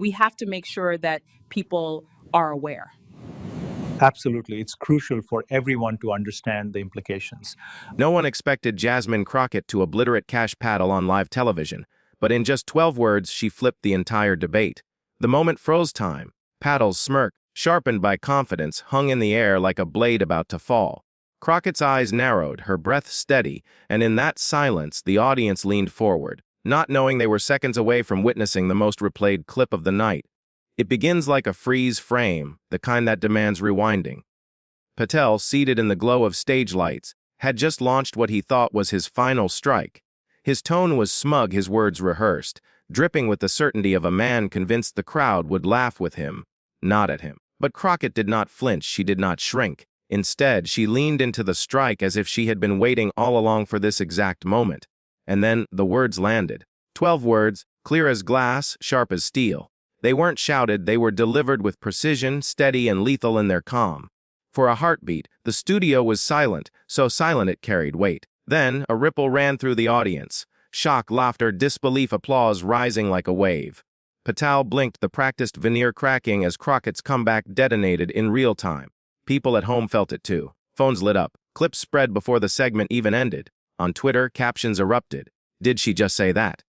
We have to make sure that people are aware. Absolutely. It's crucial for everyone to understand the implications. No one expected Jasmine Crockett to obliterate Kash Patel on live television, but in just 12 words, she flipped the entire debate. The moment froze time. Patel's smirk, sharpened by confidence, hung in the air like a blade about to fall. Crockett's eyes narrowed, her breath steady, and in that silence, the audience leaned forward, not knowing they were seconds away from witnessing the most replayed clip of the night. It begins like a freeze frame, the kind that demands rewinding. Patel, seated in the glow of stage lights, had just launched what he thought was his final strike. His tone was smug, his words rehearsed, dripping with the certainty of a man convinced the crowd would laugh with him, not at him. But Crockett did not flinch, she did not shrink. Instead, she leaned into the strike as if she had been waiting all along for this exact moment. And then the words landed. 12 words, clear as glass, sharp as steel. They weren't shouted, they were delivered with precision, steady and lethal in their calm. For a heartbeat, the studio was silent, so silent it carried weight. Then, a ripple ran through the audience. Shock, laughter, disbelief, applause rising like a wave. Patel blinked, the practiced veneer cracking as Crockett's comeback detonated in real time. People at home felt it too. Phones lit up. Clips spread before the segment even ended. On Twitter, captions erupted. Did she just say that?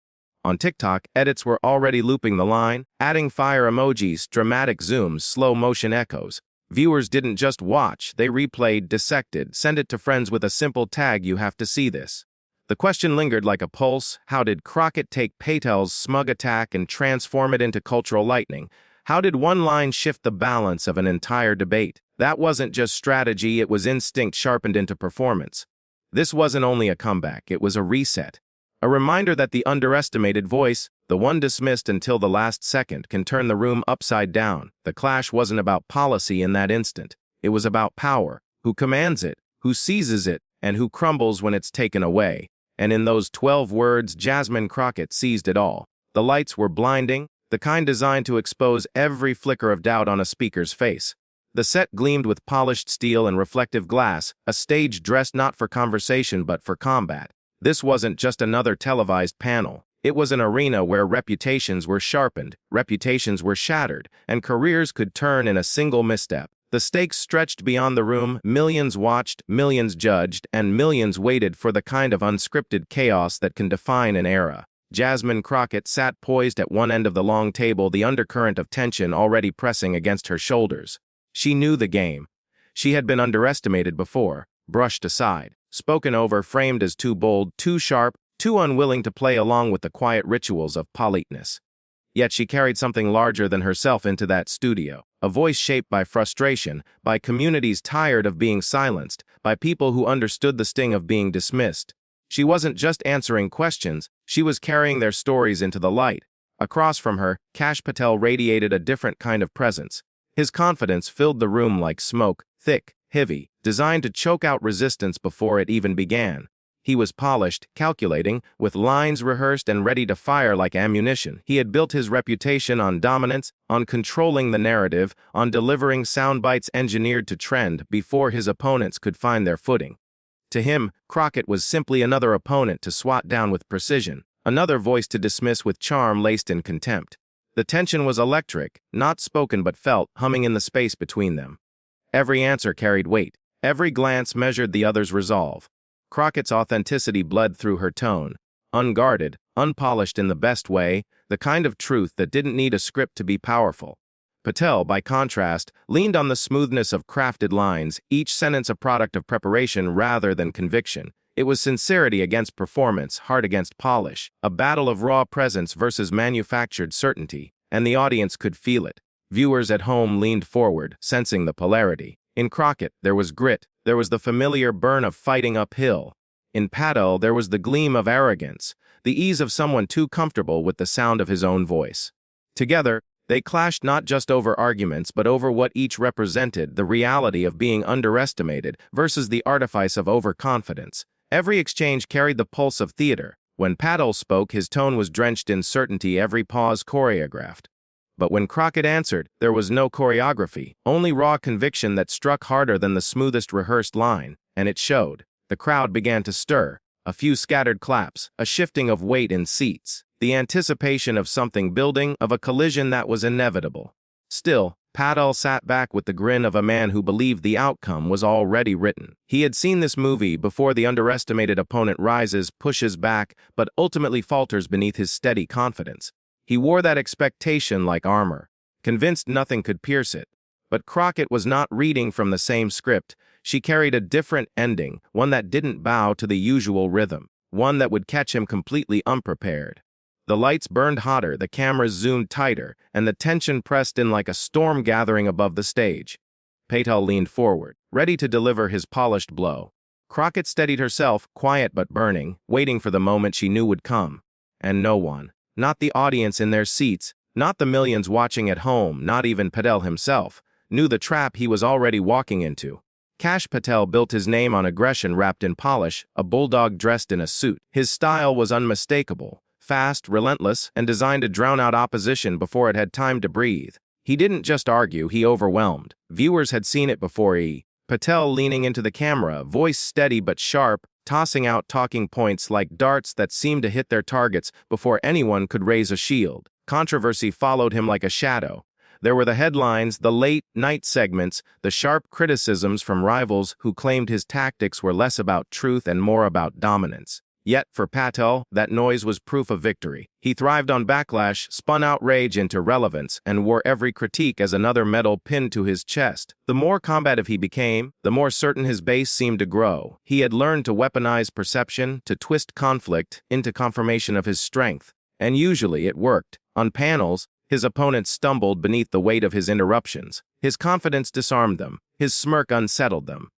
On TikTok, edits were already looping the line, adding fire emojis, dramatic zooms, slow-motion echoes. Viewers didn't just watch, they replayed, dissected, sent it to friends with a simple tag, "You have to see this." The question lingered like a pulse. How did Crockett take Patel's smug attack and transform it into cultural lightning? How did one line shift the balance of an entire debate? That wasn't just strategy, it was instinct sharpened into performance. This wasn't only a comeback, it was a reset. A reminder that the underestimated voice, the one dismissed until the last second, can turn the room upside down. The clash wasn't about policy in that instant. It was about power, who commands it, who seizes it, and who crumbles when it's taken away. And in those 12 words, Jasmine Crockett seized it all. The lights were blinding, the kind designed to expose every flicker of doubt on a speaker's face. The set gleamed with polished steel and reflective glass, a stage dressed not for conversation but for combat. This wasn't just another televised panel. It was an arena where reputations were sharpened, reputations were shattered, and careers could turn in a single misstep. The stakes stretched beyond the room, millions watched, millions judged, and millions waited for the kind of unscripted chaos that can define an era. Jasmine Crockett sat poised at one end of the long table, the undercurrent of tension already pressing against her shoulders. She knew the game. She had been underestimated before, brushed aside, spoken over, framed as too bold, too sharp, too unwilling to play along with the quiet rituals of politeness. Yet she carried something larger than herself into that studio, a voice shaped by frustration, by communities tired of being silenced, by people who understood the sting of being dismissed. She wasn't just answering questions, she was carrying their stories into the light. Across from her, Kash Patel radiated a different kind of presence. His confidence filled the room like smoke, thick, heavy, designed to choke out resistance before it even began. He was polished, calculating, with lines rehearsed and ready to fire like ammunition. He had built his reputation on dominance, on controlling the narrative, on delivering sound bites engineered to trend before his opponents could find their footing. To him, Crockett was simply another opponent to swat down with precision, another voice to dismiss with charm laced in contempt. The tension was electric, not spoken but felt, humming in the space between them. Every answer carried weight. Every glance measured the other's resolve. Crockett's authenticity bled through her tone, unguarded, unpolished in the best way, the kind of truth that didn't need a script to be powerful. Patel, by contrast, leaned on the smoothness of crafted lines, each sentence a product of preparation rather than conviction. It was sincerity against performance, heart against polish, a battle of raw presence versus manufactured certainty, and the audience could feel it. Viewers at home leaned forward, sensing the polarity. In Crockett, there was grit, there was the familiar burn of fighting uphill. In Patel, there was the gleam of arrogance, the ease of someone too comfortable with the sound of his own voice. Together, they clashed not just over arguments but over what each represented, the reality of being underestimated versus the artifice of overconfidence. Every exchange carried the pulse of theater. When Patel spoke, his tone was drenched in certainty, every pause choreographed. But when Crockett answered, there was no choreography, only raw conviction that struck harder than the smoothest rehearsed line, and it showed. The crowd began to stir, a few scattered claps, a shifting of weight in seats. the anticipation of something building, of a collision that was inevitable. Still, Patel sat back with the grin of a man who believed the outcome was already written. He had seen this movie before. The underestimated opponent rises, pushes back, but ultimately falters beneath his steady confidence. He wore that expectation like armor, convinced nothing could pierce it. But Crockett was not reading from the same script. She carried a different ending, one that didn't bow to the usual rhythm, one that would catch him completely unprepared. The lights burned hotter, the cameras zoomed tighter, and the tension pressed in like a storm gathering above the stage. Patel leaned forward, ready to deliver his polished blow. Crockett steadied herself, quiet but burning, waiting for the moment she knew would come. And no one, not the audience in their seats, not the millions watching at home, not even Patel himself, knew the trap he was already walking into. Kash Patel built his name on aggression wrapped in polish, a bulldog dressed in a suit. His style was unmistakable, fast, relentless, and designed to drown out opposition before it had time to breathe. He didn't just argue, he overwhelmed. Viewers had seen it before. Patel leaning into the camera, voice steady but sharp, tossing out talking points like darts that seemed to hit their targets before anyone could raise a shield. Controversy followed him like a shadow. There were the headlines, the late-night segments, the sharp criticisms from rivals who claimed his tactics were less about truth and more about dominance. Yet, for Patel, that noise was proof of victory. He thrived on backlash, spun outrage into relevance, and wore every critique as another medal pinned to his chest. The more combative he became, the more certain his base seemed to grow. He had learned to weaponize perception, to twist conflict into confirmation of his strength. And usually it worked. On panels, his opponents stumbled beneath the weight of his interruptions. His confidence disarmed them. His smirk unsettled them.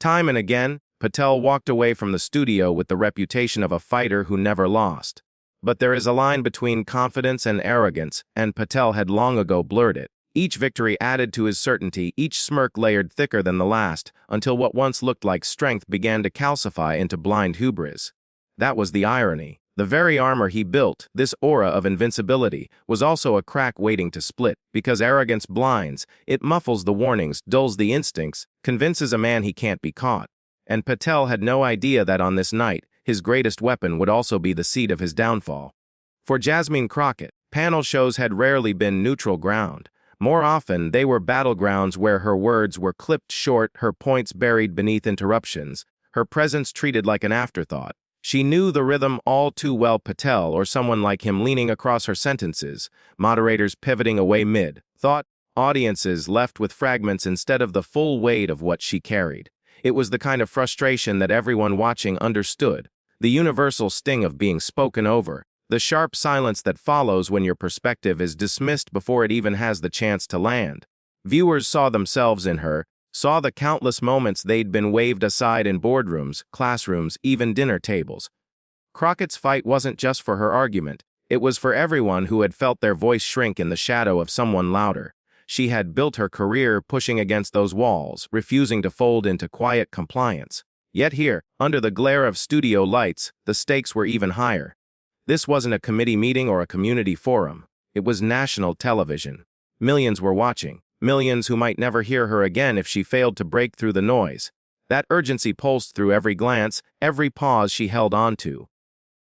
Time and again, Patel walked away from the studio with the reputation of a fighter who never lost. But there is a line between confidence and arrogance, and Patel had long ago blurred it. Each victory added to his certainty, each smirk layered thicker than the last, until what once looked like strength began to calcify into blind hubris. That was the irony. The very armor he built, this aura of invincibility, was also a crack waiting to split. Because arrogance blinds, it muffles the warnings, dulls the instincts, convinces a man he can't be caught. And Patel had no idea that on this night, his greatest weapon would also be the seed of his downfall. For Jasmine Crockett, panel shows had rarely been neutral ground. More often, they were battlegrounds where her words were clipped short, her points buried beneath interruptions, her presence treated like an afterthought. She knew the rhythm all too well. Patel, or someone like him, leaning across her sentences, moderators pivoting away mid-thought, audiences left with fragments instead of the full weight of what she carried. It was the kind of frustration that everyone watching understood, the universal sting of being spoken over, the sharp silence that follows when your perspective is dismissed before it even has the chance to land. Viewers saw themselves in her, saw the countless moments they'd been waved aside in boardrooms, classrooms, even dinner tables. Crockett's fight wasn't just for her argument. It was for everyone who had felt their voice shrink in the shadow of someone louder. She had built her career pushing against those walls, refusing to fold into quiet compliance. Yet here, under the glare of studio lights, the stakes were even higher. This wasn't a committee meeting or a community forum. It was national television. Millions were watching. Millions who might never hear her again if she failed to break through the noise. That urgency pulsed through every glance, every pause she held on to.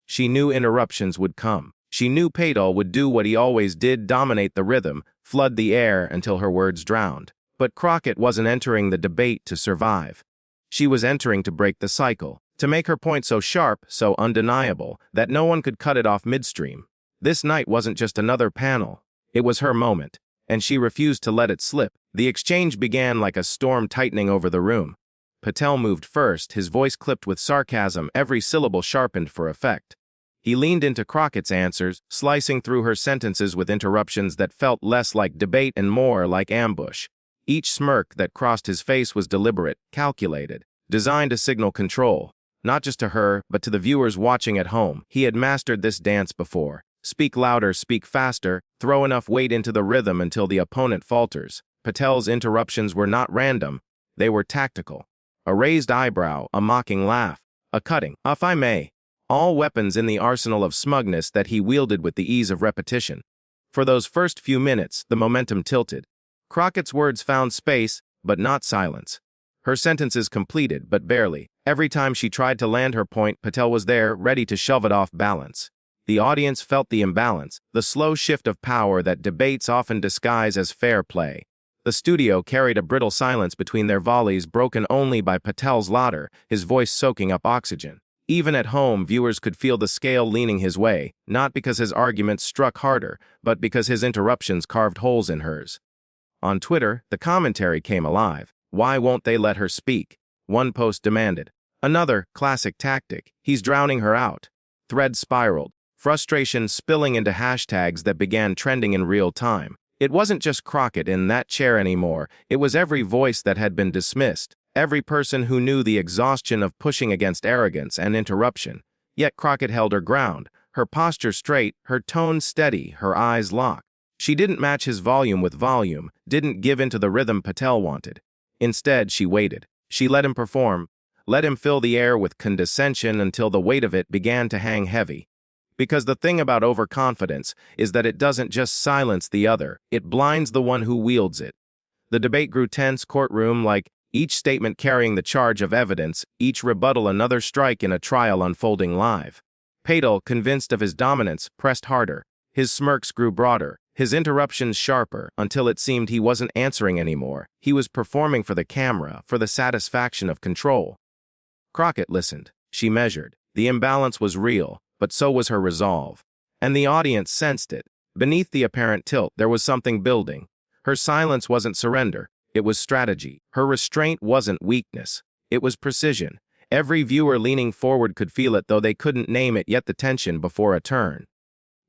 She knew interruptions would come. She knew Patel would do what he always did, dominate the rhythm, flood the air until her words drowned. But Crockett wasn't entering the debate to survive. She was entering to break the cycle, to make her point so sharp, so undeniable, that no one could cut it off midstream. This night wasn't just another panel. It was her moment. And she refused to let it slip. The exchange began like a storm tightening over the room. Patel moved first, his voice clipped with sarcasm, every syllable sharpened for effect. He leaned into Crockett's answers, slicing through her sentences with interruptions that felt less like debate and more like ambush. Each smirk that crossed his face was deliberate, calculated, designed to signal control, not just to her, but to the viewers watching at home. He had mastered this dance before. Speak louder, speak faster, throw enough weight into the rhythm until the opponent falters. Patel's interruptions were not random, they were tactical. A raised eyebrow, a mocking laugh, a cutting, if I may, all weapons in the arsenal of smugness that he wielded with the ease of repetition. For those first few minutes, the momentum tilted. Crockett's words found space, but not silence. Her sentences completed, but barely. Every time she tried to land her point, Patel was there, ready to shove it off balance. The audience felt the imbalance, the slow shift of power that debates often disguise as fair play. The studio carried a brittle silence between their volleys, broken only by Patel's laughter, his voice soaking up oxygen. Even at home, viewers could feel the scale leaning his way, not because his arguments struck harder, but because his interruptions carved holes in hers. On Twitter, the commentary came alive. Why won't they let her speak? One post demanded. Another, classic tactic, he's drowning her out. Threads spiraled, frustration spilling into hashtags that began trending in real time. It wasn't just Crockett in that chair anymore, it was every voice that had been dismissed, every person who knew the exhaustion of pushing against arrogance and interruption. Yet Crockett held her ground, her posture straight, her tone steady, her eyes locked. She didn't match his volume with volume, didn't give in to the rhythm Patel wanted. Instead, she waited. She let him perform, let him fill the air with condescension until the weight of it began to hang heavy. Because the thing about overconfidence is that it doesn't just silence the other, it blinds the one who wields it. The debate grew tense, courtroom like, each statement carrying the charge of evidence, each rebuttal another strike in a trial unfolding live. Patel, convinced of his dominance, pressed harder. His smirks grew broader, his interruptions sharper, until it seemed he wasn't answering anymore. He was performing for the camera, for the satisfaction of control. Crockett listened. She measured. The imbalance was real, but so was her resolve. And the audience sensed it. Beneath the apparent tilt, there was something building. Her silence wasn't surrender. It was strategy. Her restraint wasn't weakness. It was precision. Every viewer leaning forward could feel it, though they couldn't name it yet, the tension before a turn.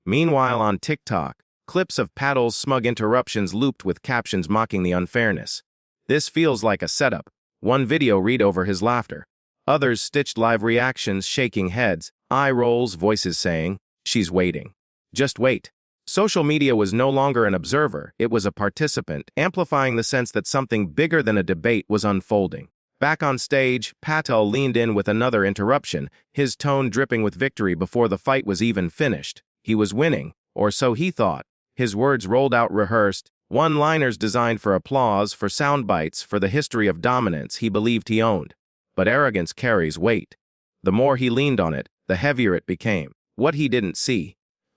Meanwhile, on TikTok, clips of Patel's smug interruptions looped with captions mocking the unfairness. This feels like a setup. One video read over his laughter. Others stitched live reactions, shaking heads, eye rolls, voices saying, she's waiting. Just wait. Social media was no longer an observer, it was a participant, amplifying the sense that something bigger than a debate was unfolding. Back on stage, Patel leaned in with another interruption, his tone dripping with victory before the fight was even finished. He was winning, or so he thought. His words rolled out rehearsed, one-liners designed for applause, for sound bites, for the history of dominance he believed he owned. But arrogance carries weight. The more he leaned on it, the heavier it became. What he didn't see,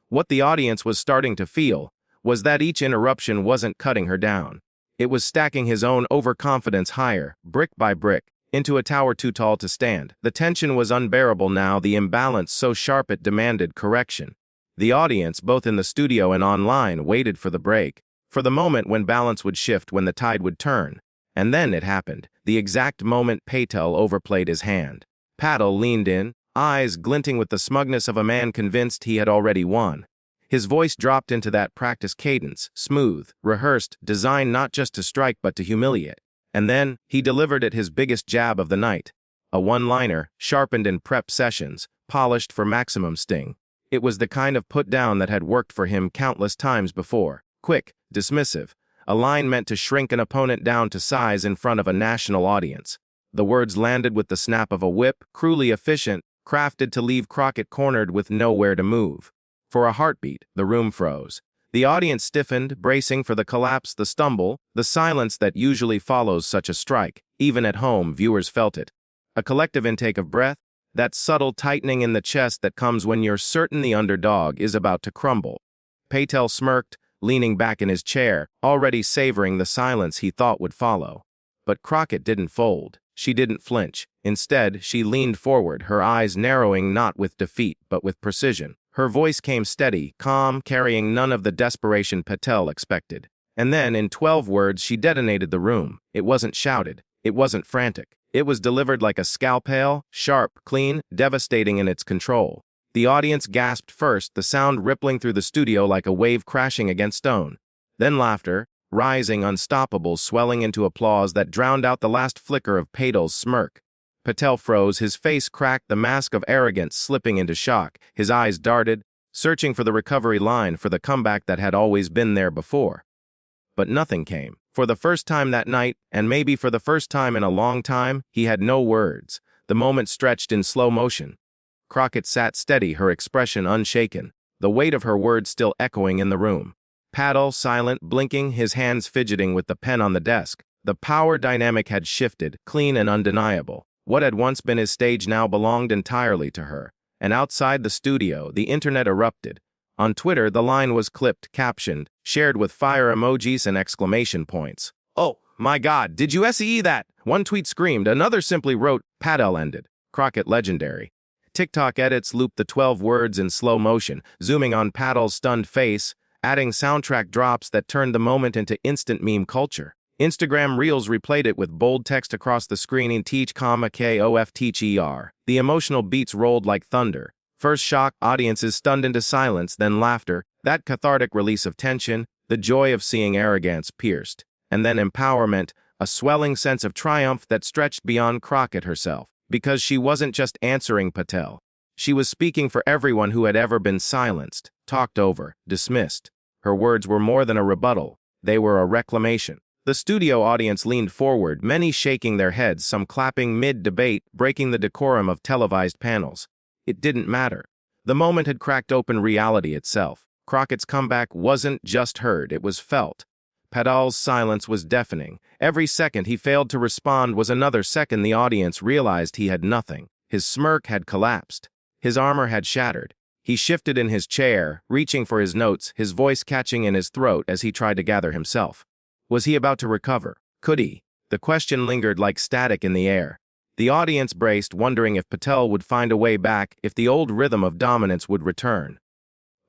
what the audience was starting to feel, was that each interruption wasn't cutting her down. It was stacking his own overconfidence higher, brick by brick, into a tower too tall to stand. The tension was unbearable now, the imbalance so sharp it demanded correction. The audience, both in the studio and online, waited for the break, for the moment when balance would shift, when the tide would turn. And then it happened, the exact moment Patel overplayed his hand. Patel leaned in, eyes glinting with the smugness of a man convinced he had already won. His voice dropped into that practice cadence, smooth, rehearsed, designed not just to strike but to humiliate. And then, he delivered it, his biggest jab of the night. A one-liner, sharpened in prep sessions, polished for maximum sting. It was the kind of put-down that had worked for him countless times before. Quick, dismissive, a line meant to shrink an opponent down to size in front of a national audience. The words landed with the snap of a whip, cruelly efficient, crafted to leave Crockett cornered with nowhere to move. For a heartbeat, the room froze. The audience stiffened, bracing for the collapse, the stumble, the silence that usually follows such a strike. Even at home, viewers felt it. A collective intake of breath, that subtle tightening in the chest that comes when you're certain the underdog is about to crumble. Patel smirked, leaning back in his chair, already savoring the silence he thought would follow. But Crockett didn't fold. She didn't flinch. Instead, she leaned forward, her eyes narrowing not with defeat, but with precision. Her voice came steady, calm, carrying none of the desperation Patel expected. And then, in 12 words, she detonated the room. It wasn't shouted. It wasn't frantic. It was delivered like a scalpel, sharp, clean, devastating in its control. The audience gasped first, the sound rippling through the studio like a wave crashing against stone. Then laughter, rising, unstoppable, swelling into applause that drowned out the last flicker of Patel's smirk. Patel froze, his face cracked, the mask of arrogance slipping into shock. His eyes darted, searching for the recovery line, for the comeback that had always been there before. But nothing came. For the first time that night, and maybe for the first time in a long time, he had no words. The moment stretched in slow motion. Crockett sat steady, her expression unshaken, the weight of her words still echoing in the room. Patel, silent, blinking, his hands fidgeting with the pen on the desk. The power dynamic had shifted, clean and undeniable. What had once been his stage now belonged entirely to her. And outside the studio, the internet erupted. On Twitter, the line was clipped, captioned, shared with fire emojis and exclamation points. "Oh, my God, did you see that?" One tweet screamed, another simply wrote, "Patel ended. Crockett legendary." TikTok edits looped the 12 words in slow motion, zooming on Patel's stunned face, adding soundtrack drops that turned the moment into instant meme culture. Instagram Reels replayed it with bold text across the screen in teach, KOF teach ER. The emotional beats rolled like thunder. First shock, audiences stunned into silence, then laughter, that cathartic release of tension, the joy of seeing arrogance pierced. And then empowerment, a swelling sense of triumph that stretched beyond Crockett herself. Because she wasn't just answering Patel. She was speaking for everyone who had ever been silenced, talked over, dismissed. Her words were more than a rebuttal. They were a reclamation. The studio audience leaned forward, many shaking their heads, some clapping mid-debate, breaking the decorum of televised panels. It didn't matter. The moment had cracked open reality itself. Crockett's comeback wasn't just heard, it was felt. Patel's silence was deafening. Every second he failed to respond was another second the audience realized he had nothing. His smirk had collapsed. His armor had shattered. He shifted in his chair, reaching for his notes, his voice catching in his throat as he tried to gather himself. Was he about to recover? Could he? The question lingered like static in the air. The audience braced, wondering if Patel would find a way back, if the old rhythm of dominance would return.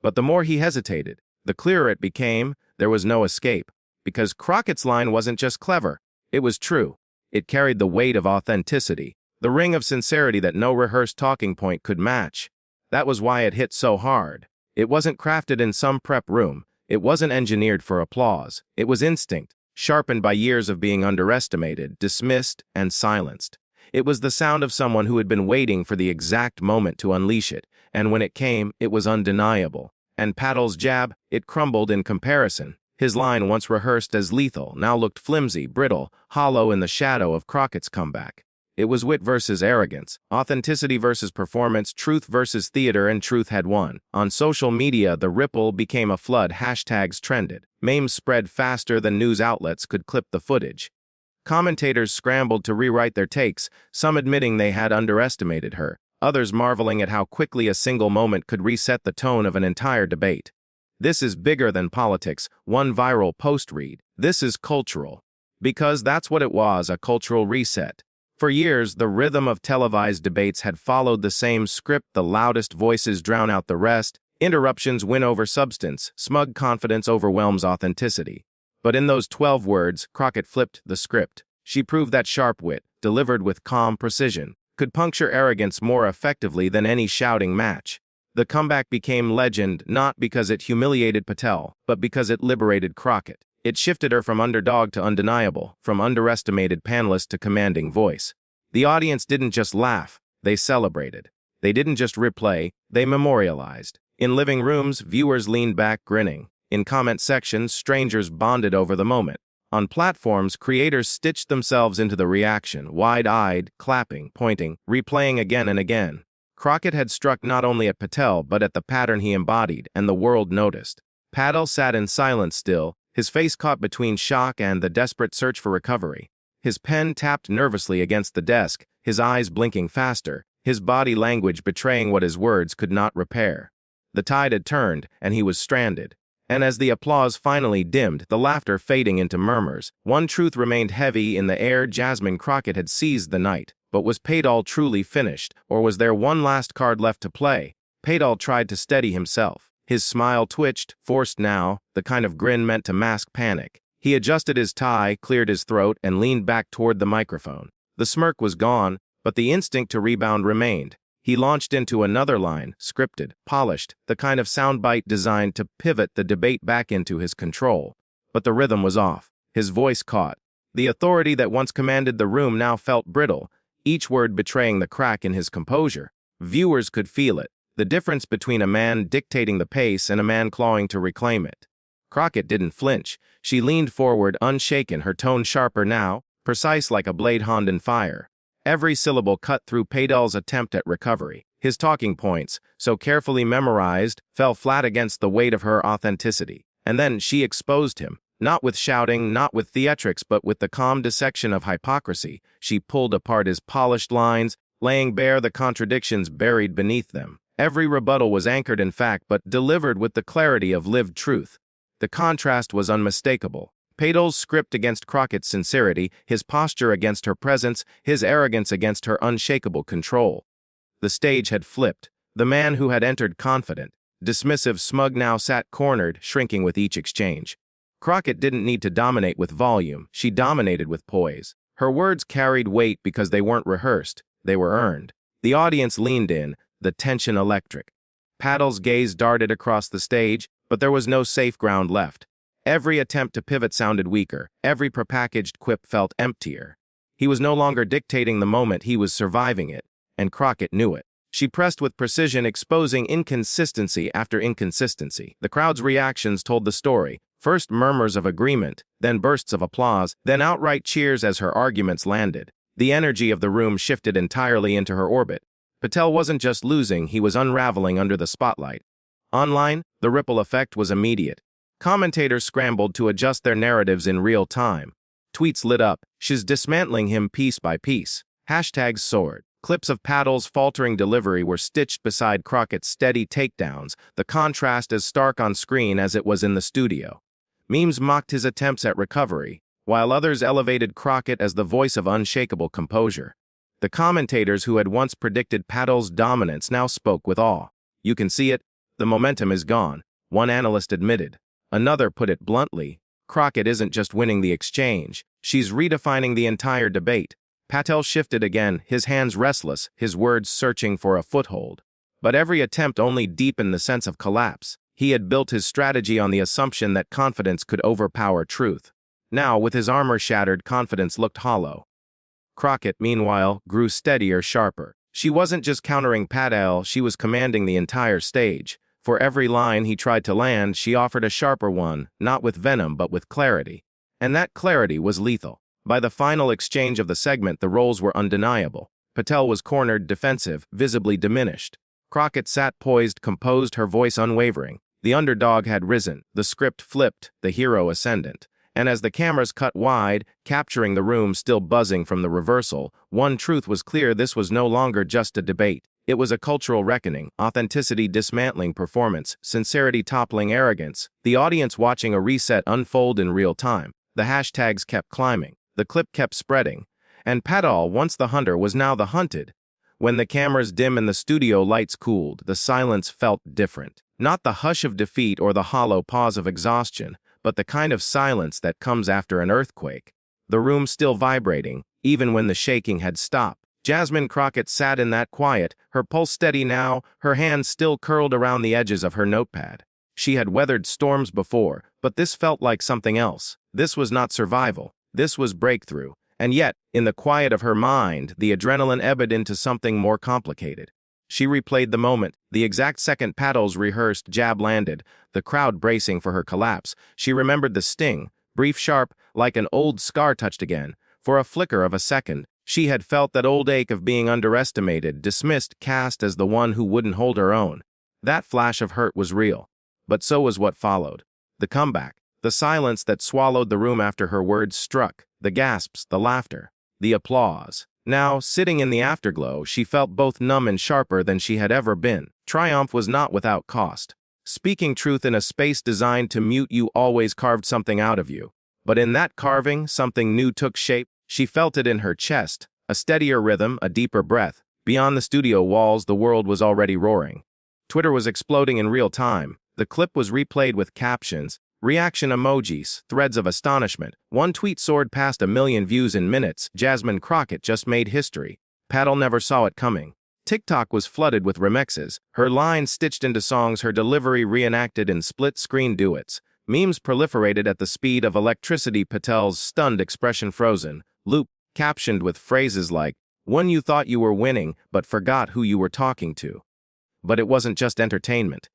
But the more he hesitated, the clearer it became there was no escape. Because Crockett's line wasn't just clever, it was true. It carried the weight of authenticity, the ring of sincerity that no rehearsed talking point could match. That was why it hit so hard. It wasn't crafted in some prep room. It wasn't engineered for applause. It was instinct, sharpened by years of being underestimated, dismissed, and silenced. It was the sound of someone who had been waiting for the exact moment to unleash it, and when it came, it was undeniable. And Patel's jab, it crumbled in comparison. His line, once rehearsed as lethal, now looked flimsy, brittle, hollow in the shadow of Crockett's comeback. It was wit versus arrogance, authenticity versus performance, truth versus theater, and truth had won. On social media, the ripple became a flood. Hashtags trended. Memes spread faster than news outlets could clip the footage. Commentators scrambled to rewrite their takes, some admitting they had underestimated her, others marveling at how quickly a single moment could reset the tone of an entire debate. This is bigger than politics, one viral post read. This is cultural. Because that's what it was, a cultural reset. For years, the rhythm of televised debates had followed the same script. The loudest voices drown out the rest, interruptions win over substance, smug confidence overwhelms authenticity. But in those 12 words, Crockett flipped the script. She proved that sharp wit, delivered with calm precision, could puncture arrogance more effectively than any shouting match. The comeback became legend not because it humiliated Patel, but because it liberated Crockett. It shifted her from underdog to undeniable, from underestimated panelist to commanding voice. The audience didn't just laugh, they celebrated. They didn't just replay, they memorialized. In living rooms, viewers leaned back grinning. In comment sections, strangers bonded over the moment. On platforms, creators stitched themselves into the reaction, wide-eyed, clapping, pointing, replaying again and again. Crockett had struck not only at Patel but at the pattern he embodied, and the world noticed. Patel sat in silence still, his face caught between shock and the desperate search for recovery. His pen tapped nervously against the desk, his eyes blinking faster, his body language betraying what his words could not repair. The tide had turned, and he was stranded. And as the applause finally dimmed, the laughter fading into murmurs, one truth remained heavy in the air. Jasmine Crockett had seized the night. But was Patel truly finished, or was there one last card left to play? Patel tried to steady himself. His smile twitched, forced now, the kind of grin meant to mask panic. He adjusted his tie, cleared his throat, and leaned back toward the microphone. The smirk was gone, but the instinct to rebound remained. He launched into another line, scripted, polished, the kind of soundbite designed to pivot the debate back into his control. But the rhythm was off. His voice caught. The authority that once commanded the room now felt brittle, each word betraying the crack in his composure. Viewers could feel it, the difference between a man dictating the pace and a man clawing to reclaim it. Crockett didn't flinch. She leaned forward, unshaken, her tone sharper now, precise like a blade honed in fire. Every syllable cut through Patel's attempt at recovery. His talking points, so carefully memorized, fell flat against the weight of her authenticity. And then she exposed him. Not with shouting, not with theatrics, but with the calm dissection of hypocrisy. She pulled apart his polished lines, laying bare the contradictions buried beneath them. Every rebuttal was anchored in fact but delivered with the clarity of lived truth. The contrast was unmistakable. Patel's script against Crockett's sincerity, his posture against her presence, his arrogance against her unshakable control. The stage had flipped. The man who had entered confident, dismissive, smug now sat cornered, shrinking with each exchange. Crockett didn't need to dominate with volume, she dominated with poise. Her words carried weight because they weren't rehearsed, they were earned. The audience leaned in, the tension electric. Patel's gaze darted across the stage, but there was no safe ground left. Every attempt to pivot sounded weaker, every prepackaged quip felt emptier. He was no longer dictating the moment, he was surviving it, and Crockett knew it. She pressed with precision, exposing inconsistency after inconsistency. The crowd's reactions told the story. First murmurs of agreement, then bursts of applause, then outright cheers as her arguments landed. The energy of the room shifted entirely into her orbit. Patel wasn't just losing, he was unraveling under the spotlight. Online, the ripple effect was immediate. Commentators scrambled to adjust their narratives in real time. Tweets lit up, she's dismantling him piece by piece. Hashtags soared. Clips of Patel's faltering delivery were stitched beside Crockett's steady takedowns, the contrast as stark on screen as it was in the studio. Memes mocked his attempts at recovery, while others elevated Crockett as the voice of unshakable composure. The commentators who had once predicted Patel's dominance now spoke with awe. You can see it, the momentum is gone, one analyst admitted. Another put it bluntly, Crockett isn't just winning the exchange, she's redefining the entire debate. Patel shifted again, his hands restless, his words searching for a foothold. But every attempt only deepened the sense of collapse. He had built his strategy on the assumption that confidence could overpower truth. Now, with his armor shattered, confidence looked hollow. Crockett, meanwhile, grew steadier, sharper. She wasn't just countering Patel, she was commanding the entire stage. For every line he tried to land, she offered a sharper one, not with venom but with clarity. And that clarity was lethal. By the final exchange of the segment, the roles were undeniable. Patel was cornered, defensive, visibly diminished. Crockett sat poised, composed, her voice unwavering. The underdog had risen, the script flipped, the hero ascendant. And as the cameras cut wide, capturing the room still buzzing from the reversal, one truth was clear: this was no longer just a debate. It was a cultural reckoning, authenticity dismantling performance, sincerity toppling arrogance, the audience watching a reset unfold in real time. The hashtags kept climbing, the clip kept spreading, and Patel, once the hunter, was now the hunted. When the cameras dim and the studio lights cooled, the silence felt different. Not the hush of defeat or the hollow pause of exhaustion, but the kind of silence that comes after an earthquake. The room still vibrating, even when the shaking had stopped. Jasmine Crockett sat in that quiet, her pulse steady now, her hands still curled around the edges of her notepad. She had weathered storms before, but this felt like something else. This was not survival. This was breakthrough. And yet, in the quiet of her mind, the adrenaline ebbed into something more complicated. She replayed the moment, the exact second Patel's rehearsed jab landed, the crowd bracing for her collapse. She remembered the sting, brief, sharp, like an old scar touched again. For a flicker of a second, she had felt that old ache of being underestimated, dismissed, cast as the one who wouldn't hold her own. That flash of hurt was real. But so was what followed. The comeback, the silence that swallowed the room after her words struck, the gasps, the laughter, the applause. Now, sitting in the afterglow, she felt both numb and sharper than she had ever been. Triumph was not without cost. Speaking truth in a space designed to mute you always carved something out of you. But in that carving, something new took shape. She felt it in her chest, a steadier rhythm, a deeper breath. Beyond the studio walls, the world was already roaring. Twitter was exploding in real time. The clip was replayed with captions, reaction emojis, threads of astonishment. One tweet soared past 1 million views in minutes. Jasmine Crockett just made history. Patel never saw it coming. TikTok was flooded with remixes, her lines stitched into songs, her delivery reenacted in split-screen duets. Memes proliferated at the speed of electricity. Patel's stunned expression frozen, loop, captioned with phrases like, "When you thought you were winning, but forgot who you were talking to." But it wasn't just entertainment.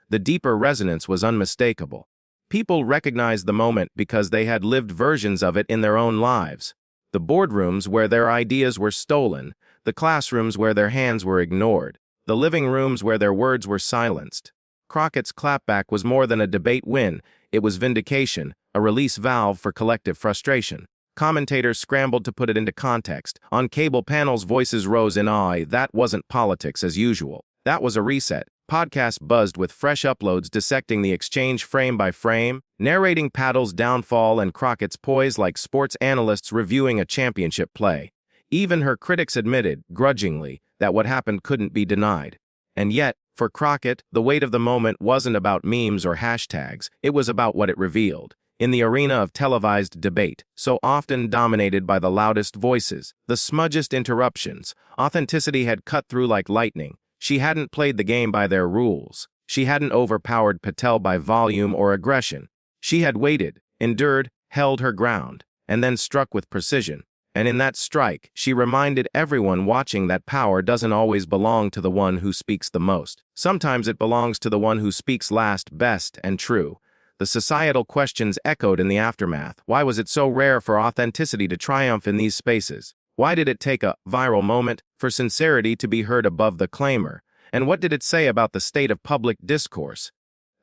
The deeper resonance was unmistakable. People recognized the moment because they had lived versions of it in their own lives. The boardrooms where their ideas were stolen, the classrooms where their hands were ignored, the living rooms where their words were silenced. Crockett's clapback was more than a debate win, it was vindication, a release valve for collective frustration. Commentators scrambled to put it into context. On cable panels, voices rose in awe. That wasn't politics as usual. That was a reset. Podcasts buzzed with fresh uploads dissecting the exchange frame by frame, narrating Patel's downfall and Crockett's poise like sports analysts reviewing a championship play. Even her critics admitted, grudgingly, that what happened couldn't be denied. And yet, for Crockett, the weight of the moment wasn't about memes or hashtags. It was about what it revealed. In the arena of televised debate, so often dominated by the loudest voices, the smudgest interruptions, authenticity had cut through like lightning. She hadn't played the game by their rules. She hadn't overpowered Patel by volume or aggression. She had waited, endured, held her ground, and then struck with precision. And in that strike, she reminded everyone watching that power doesn't always belong to the one who speaks the most. Sometimes it belongs to the one who speaks last, best, and true. The societal questions echoed in the aftermath. Why was it so rare for authenticity to triumph in these spaces? Why did it take a viral moment for sincerity to be heard above the claimer? And what did it say about the state of public discourse?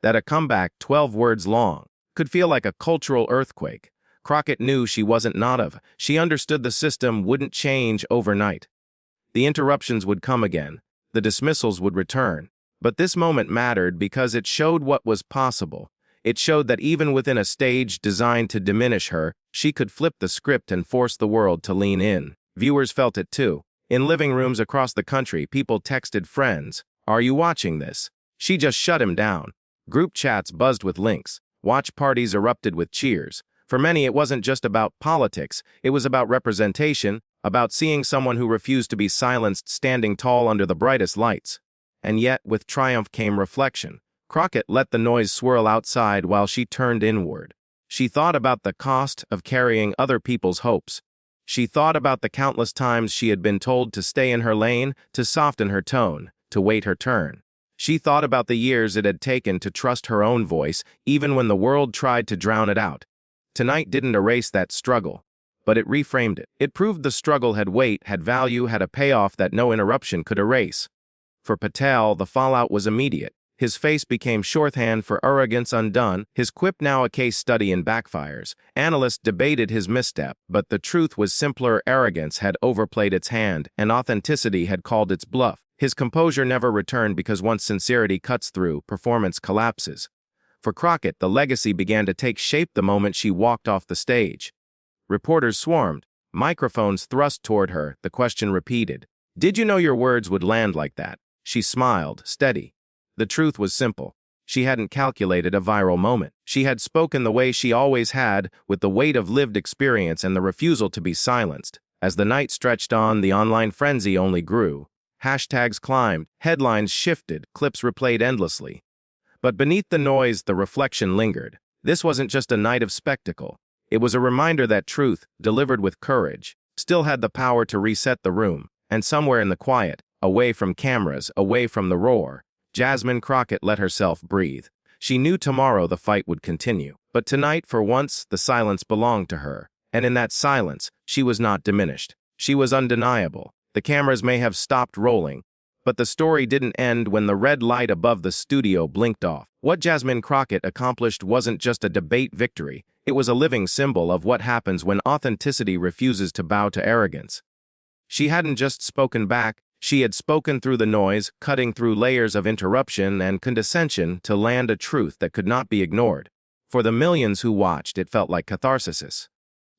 That a comeback 12 words long could feel like a cultural earthquake. Crockett knew she wasn't naive. She understood the system wouldn't change overnight. The interruptions would come again. The dismissals would return. But this moment mattered because it showed what was possible. It showed that even within a stage designed to diminish her, she could flip the script and force the world to lean in. Viewers felt it too. In living rooms across the country, people texted friends, "Are you watching this?" She just shut him down. Group chats buzzed with links. Watch parties erupted with cheers. For many, it wasn't just about politics. It was about representation, about seeing someone who refused to be silenced standing tall under the brightest lights. And yet, with triumph came reflection. Crockett let the noise swirl outside while she turned inward. She thought about the cost of carrying other people's hopes. She thought about the countless times she had been told to stay in her lane, to soften her tone, to wait her turn. She thought about the years it had taken to trust her own voice, even when the world tried to drown it out. Tonight didn't erase that struggle, but it reframed it. It proved the struggle had weight, had value, had a payoff that no interruption could erase. For Patel, the fallout was immediate. His face became shorthand for arrogance undone, his quip now a case study in Backfires. Analysts debated his misstep, but the truth was simpler. Arrogance had overplayed its hand, and authenticity had called its bluff. His composure never returned because once sincerity cuts through, performance collapses. For Crockett, the legacy began to take shape the moment she walked off the stage. Reporters swarmed, microphones thrust toward her, the question repeated. "Did you know your words would land like that?" She smiled, steady. The truth was simple. She hadn't calculated a viral moment. She had spoken the way she always had, with the weight of lived experience and the refusal to be silenced. As the night stretched on, the online frenzy only grew. Hashtags climbed, headlines shifted, clips replayed endlessly. But beneath the noise, the reflection lingered. This wasn't just a night of spectacle. It was a reminder that truth, delivered with courage, still had the power to reset the room. And somewhere in the quiet, away from cameras, away from the roar, Jasmine Crockett let herself breathe. She knew tomorrow the fight would continue. But tonight, for once, the silence belonged to her. And in that silence, she was not diminished. She was undeniable. The cameras may have stopped rolling, but the story didn't end when the red light above the studio blinked off. What Jasmine Crockett accomplished wasn't just a debate victory. It was a living symbol of what happens when authenticity refuses to bow to arrogance. She hadn't just spoken back. She had spoken through the noise, cutting through layers of interruption and condescension to land a truth that could not be ignored. For the millions who watched, it felt like catharsis.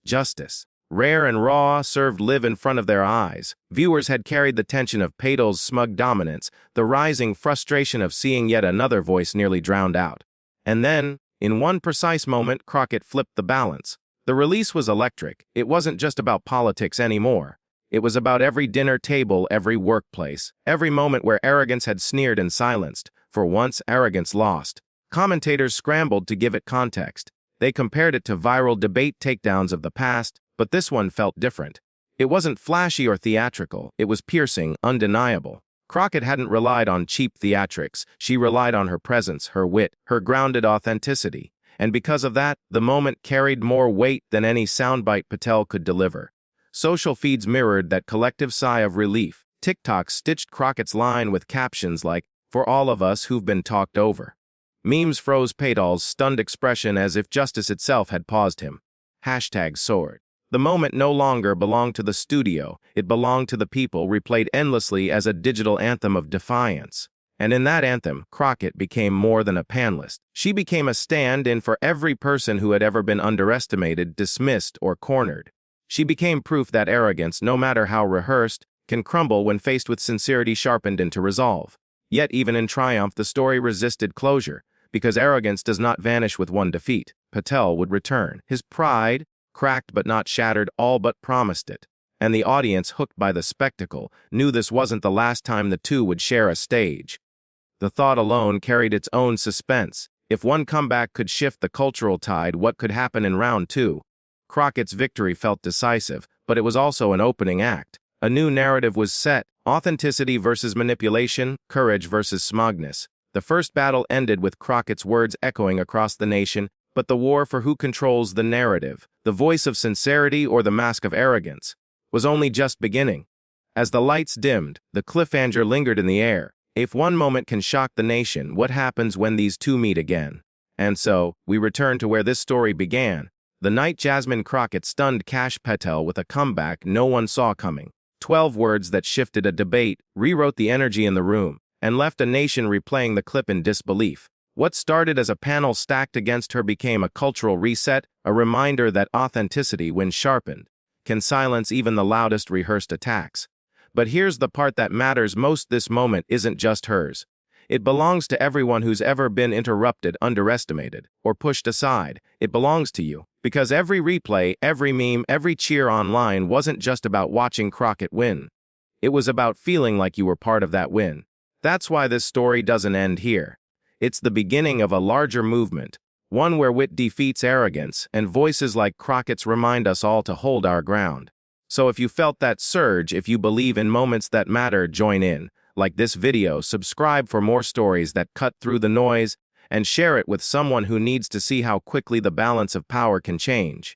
Justice, rare and raw, served live in front of their eyes. Viewers had carried the tension of Patel's smug dominance, the rising frustration of seeing yet another voice nearly drowned out. And then, in one precise moment, Crockett flipped the balance. The release was electric. It wasn't just about politics anymore. It was about every dinner table, every workplace, every moment where arrogance had sneered and silenced. For once, arrogance lost. Commentators scrambled to give it context. They compared it to viral debate takedowns of the past, but this one felt different. It wasn't flashy or theatrical. It was piercing, undeniable. Crockett hadn't relied on cheap theatrics. She relied on her presence, her wit, her grounded authenticity. And because of that, the moment carried more weight than any soundbite Patel could deliver. Social feeds mirrored that collective sigh of relief. TikTok stitched Crockett's line with captions like, "For all of us who've been talked over." Memes froze Patel's stunned expression as if justice itself had paused him. Hashtags soared. The moment no longer belonged to the studio, it belonged to the people, replayed endlessly as a digital anthem of defiance. And in that anthem, Crockett became more than a panelist. She became a stand-in for every person who had ever been underestimated, dismissed, or cornered. She became proof that arrogance, no matter how rehearsed, can crumble when faced with sincerity sharpened into resolve. Yet even in triumph, the story resisted closure, because arrogance does not vanish with one defeat. Patel would return. His pride, cracked but not shattered, all but promised it. And the audience, hooked by the spectacle, knew this wasn't the last time the two would share a stage. The thought alone carried its own suspense. If one comeback could shift the cultural tide, what could happen in round two? Crockett's victory felt decisive, but it was also an opening act. A new narrative was set: authenticity versus manipulation, courage versus smugness. The first battle ended with Crockett's words echoing across the nation, but the war for who controls the narrative, the voice of sincerity or the mask of arrogance, was only just beginning. As the lights dimmed, the cliffhanger lingered in the air. If one moment can shock the nation, what happens when these two meet again? And so, we return to where this story began, the night Jasmine Crockett stunned Kash Patel with a comeback no one saw coming. 12 words that shifted a debate, rewrote the energy in the room, and left a nation replaying the clip in disbelief. What started as a panel stacked against her became a cultural reset, a reminder that authenticity, when sharpened, can silence even the loudest rehearsed attacks. But here's the part that matters most: this moment isn't just hers. It belongs to everyone who's ever been interrupted, underestimated, or pushed aside. It belongs to you. Because every replay, every meme, every cheer online wasn't just about watching Crockett win. It was about feeling like you were part of that win. That's why this story doesn't end here. It's the beginning of a larger movement, one where wit defeats arrogance, and voices like Crockett's remind us all to hold our ground. So if you felt that surge, if you believe in moments that matter, join in. Like this video, subscribe for more stories that cut through the noise, and share it with someone who needs to see how quickly the balance of power can change.